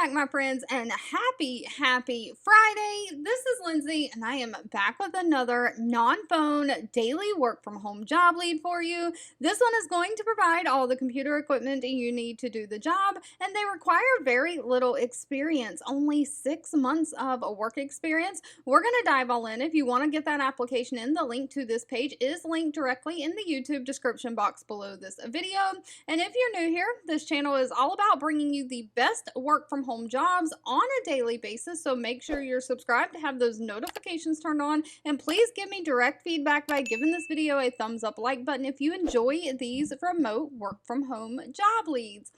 back, my friends, and happy Friday. This is Lindsay, and I am back with another non-phone daily work from home job lead for you. This one is going to provide all the computer equipment you need to do the job, and they require very little experience, only 6 months of work experience. We're going to dive all in. If you want to get that application in, the link to this page is linked directly in the YouTube description box below this video. And if you're new here, this channel is all about bringing you the best work from home jobs on a daily basis. So make sure you're subscribed to have those notifications turned on. And please give me direct feedback by giving this video a thumbs up like button if you enjoy these remote work from home job leads.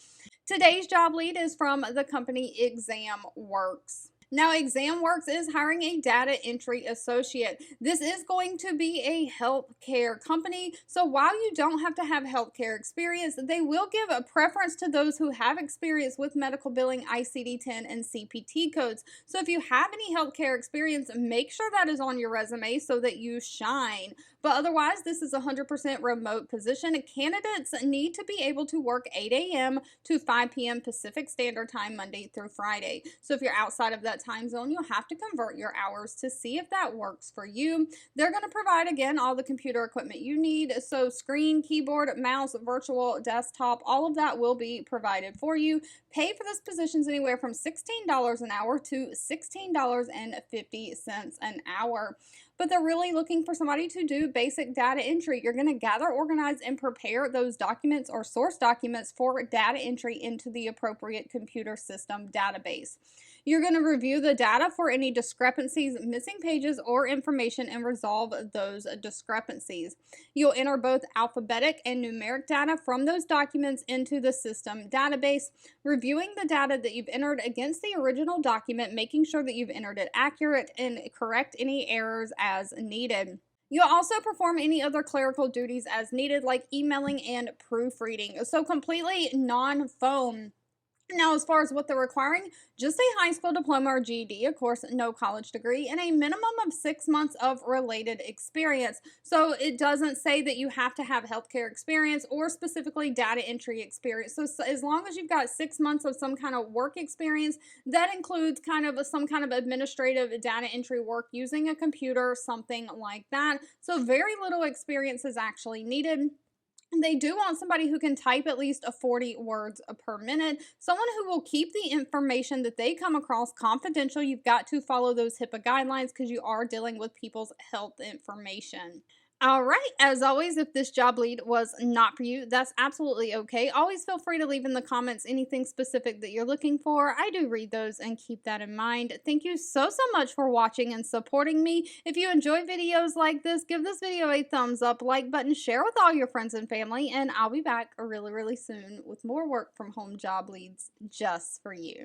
Today's job lead is from the company Examworks. Now, Examworks is hiring a data entry associate. This is going to be a healthcare company. So while you don't have to have healthcare experience, they will give a preference to those who have experience with medical billing, ICD-10, and CPT codes. So if you have any healthcare experience, make sure that is on your resume so that you shine. But otherwise, this is a 100% remote position. Candidates need to be able to work 8 a.m. to 5 p.m. Pacific Standard Time, Monday through Friday. So if you're outside of that time zone, you'll have to convert your hours to see if that works for you. They're going to provide, again, all the computer equipment you need. So screen, keyboard, mouse, virtual desktop, all of that will be provided for you. Pay for this position is anywhere from $16 an hour to $16.50 an hour. But they're really looking for somebody to do basic data entry. You're going to gather, organize, and prepare those documents or source documents for data entry into the appropriate computer system database. You're going to review the data for any discrepancies, missing pages, or information and resolve those discrepancies. You'll enter both alphabetic and numeric data from those documents into the system database, reviewing the data that you've entered against the original document, making sure that you've entered it accurate and correct any errors as needed. You'll also perform any other clerical duties as needed, like emailing and proofreading. So completely non-phone. Now, as far as what they're requiring, just a high school diploma or GED, of course, no college degree, and a minimum of 6 months of related experience. So it doesn't say that you have to have healthcare experience or specifically data entry experience. So as long as you've got 6 months of some kind of work experience, that includes some kind of administrative data entry work using a computer, something like that. So very little experience is actually needed. They do want somebody who can type at least 40 words per minute, someone who will keep the information that they come across confidential. You've got to follow those HIPAA guidelines because you are dealing with people's health information. All right, as always, if this job lead was not for you, that's absolutely okay. Always feel free to leave in the comments anything specific that you're looking for. I do read those and keep that in mind. Thank you so much for watching and supporting me. If you enjoy videos like this, give this video a thumbs up, like button, share with all your friends and family, and I'll be back really soon with more work from home job leads just for you.